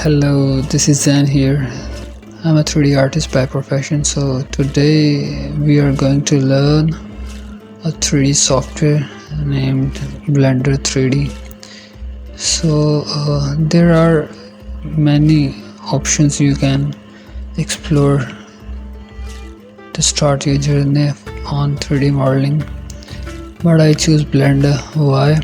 Hello, this is Zan here. I'm a 3D artist by profession, so today we are going to learn a 3D software named Blender 3D. So there are many options you can explore to start your journey on 3D modeling, but I choose Blender. Why?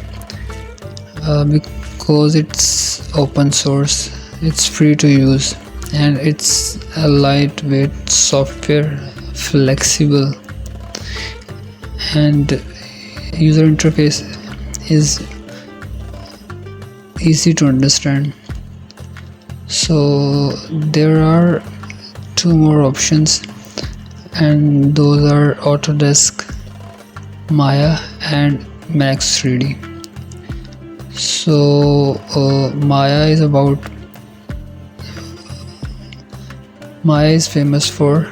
Because it's open source, it's free to use, and it's a lightweight software, flexible, and user interface is easy to understand. So there are two more options, and those are Autodesk Maya and Max 3D. So Maya is famous for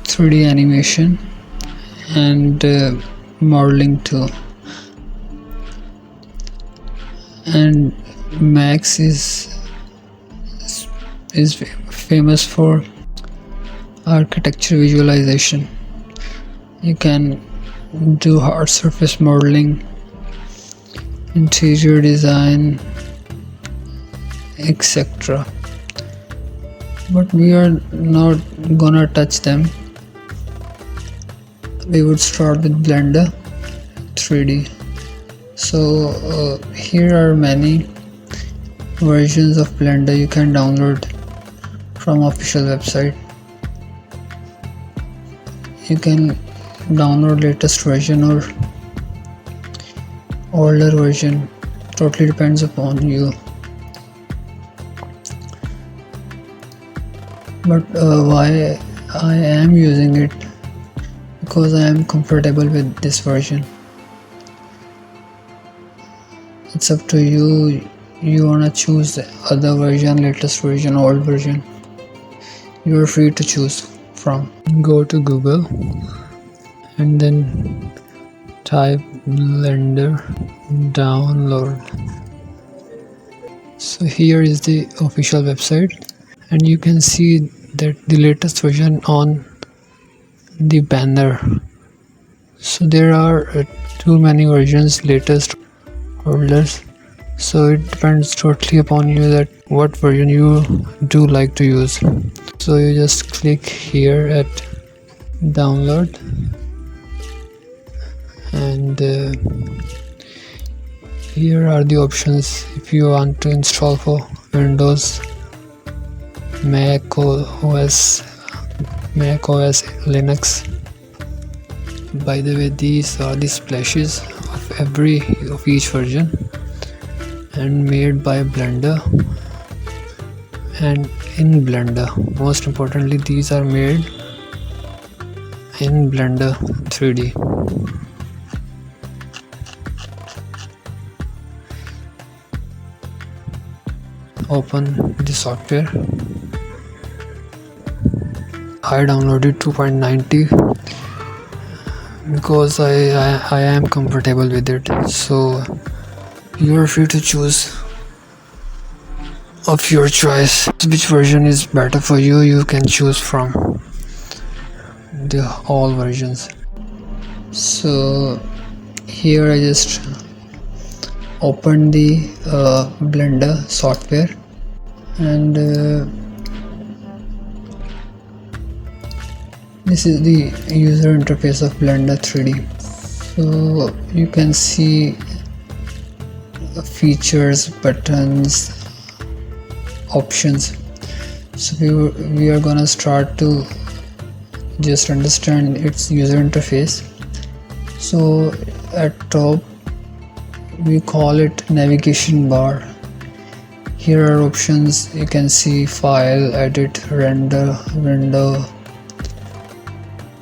3D animation and modeling too, and Max is famous for architecture visualization. You can do hard surface modeling, interior design, etc. But we are not gonna touch them. We would start with Blender 3D. So here are many versions of Blender you can download from official website. You can download latest version or older version, totally depends upon you. But why I am using it? Because I am comfortable with this version. It's up to you. You wanna choose the other version, latest version, old version. You are free to choose from. Go to Google and then type Blender download. So here is the official website, and you can see that the latest version on the banner. So there are too many versions, latest, oldest. So it depends totally upon you that what version you do like to use. So you just click here at download, and here are the options if you want to install for Windows, Mac OS, Linux. By the way, these are the splashes of each version, and made by Blender and in Blender. Most importantly, these are made in Blender 3D. Open the software. I downloaded 2.90 because I am comfortable with it. So you are free to choose of your choice. Which version is better for you, you can choose from all versions. So here I just opened the Blender software, and this is the user interface of Blender 3D. So you can see features, buttons, options. So we are gonna start to just understand its user interface. So at top we call it navigation bar. Here are options. You can see file, edit, render, window.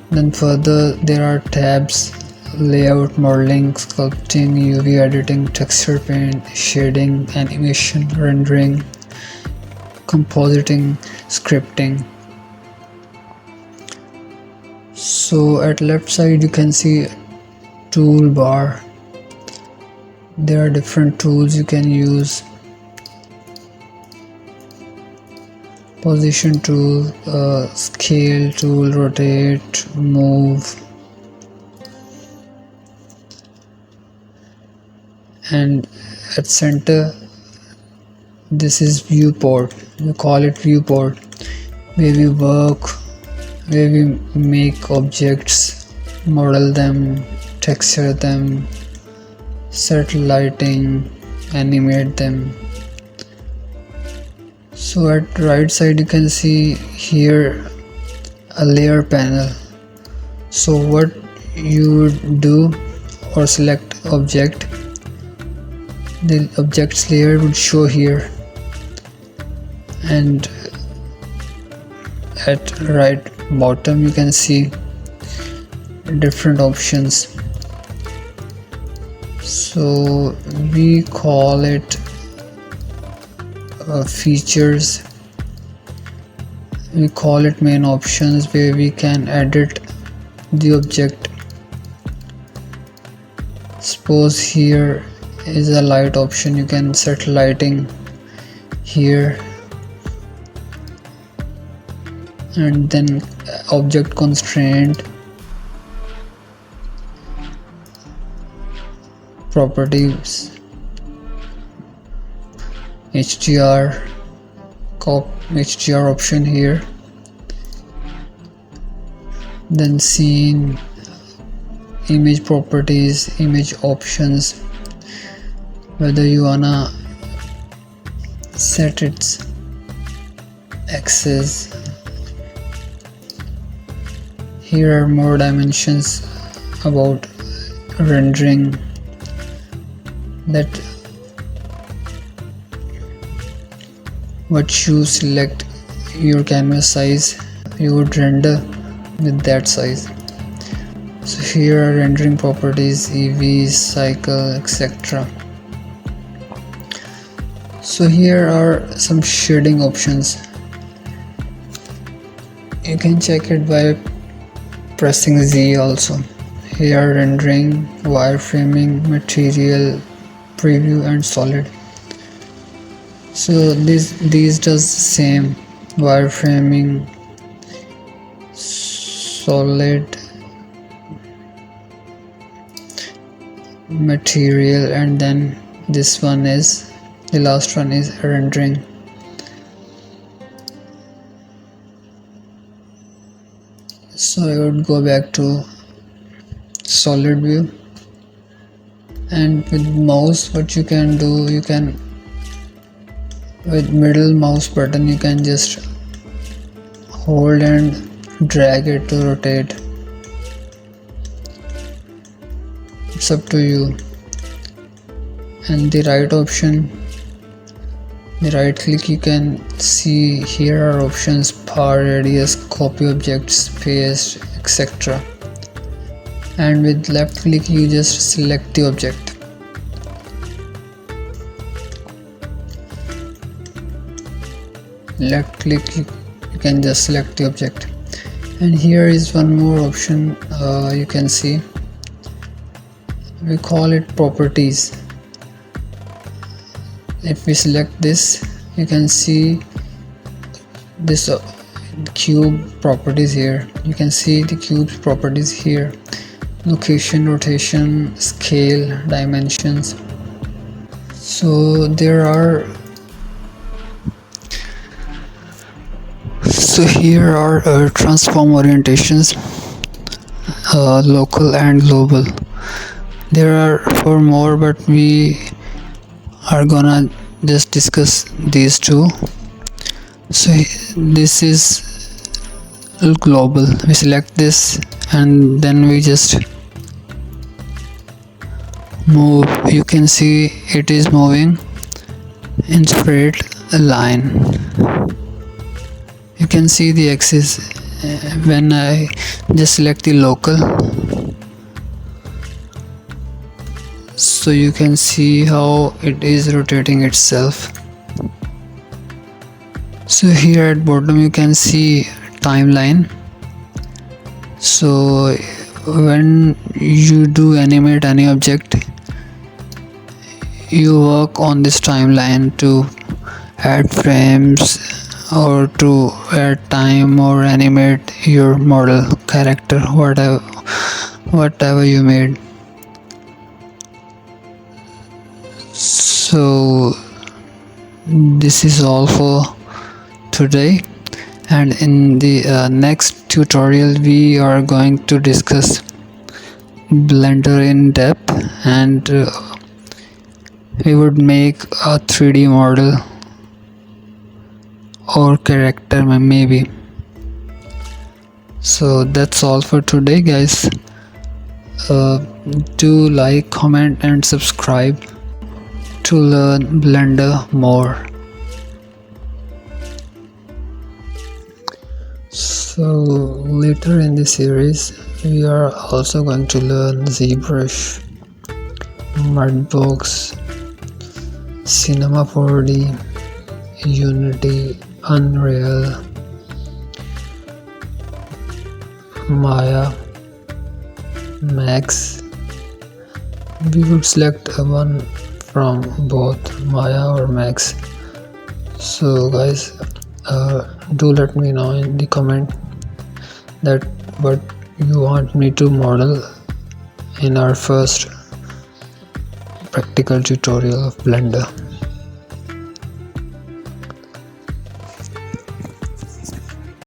Then further there are tabs: layout, modeling, sculpting, UV editing, texture paint, shading, animation, rendering, compositing, scripting. So at left side you can see toolbar. There are different tools you can use. position tool, scale tool, rotate, move, and at center this is viewport. We call it viewport, where we work, where we make objects, model them, texture them, set lighting, animate them. So at right side you can see here a layer panel. So what you would do, or select object, the objects layer would show here, and at right bottom you can see different options. So we call it features. We call it main options, where we can edit the object. Suppose here is a light option, you can set lighting here, and then object constraint, properties, HDR, HDR option here, then scene, image properties, image options, whether you wanna set its axis. Here are more dimensions about rendering, that what you select your canvas size, you would render with that size. So here are rendering properties, EV, cycle, etc. So here are some shading options. You can check it by pressing Z also. Here are rendering, wireframing, material, preview, and solid. So these does the same: wireframing, solid, material, and then this one is, the last one is rendering. So I would go back to solid view, and with mouse what you can do, you can, with middle mouse button, you can just hold and drag it to rotate. It's up to you. And the right option, the right click, you can see here are options: power, radius, copy objects, paste, etc. And with left click you just select the object. Left click, you can just select the object. And here is one more option, you can see, we call it properties. If we select this, you can see this cube properties here. You can see the cube's properties here: location, rotation, scale, dimensions. So there are, so here are transform orientations, local and global. There are 4 more, but we are gonna just discuss these 2. So this is global. We select this and then we just move. You can see it is moving in straight line. You can see the axis when I just select the local. So you can see how it is rotating itself. So here at bottom you can see timeline. So when you do animate any object, you work on this timeline to add frames, or to add time or animate your model character, whatever you made. So this is all for today, and in the next tutorial we are going to discuss Blender in depth, and we would make a 3D model or character maybe. So that's all for today, guys. Do like, comment and subscribe to learn Blender more. So later in the series we are also going to learn ZBrush, Mudbox, Cinema 4D, Unity, Unreal, Maya, Max. We would select one from both Maya or Max. So guys, do let me know in the comment that what you want me to model in our first practical tutorial of Blender.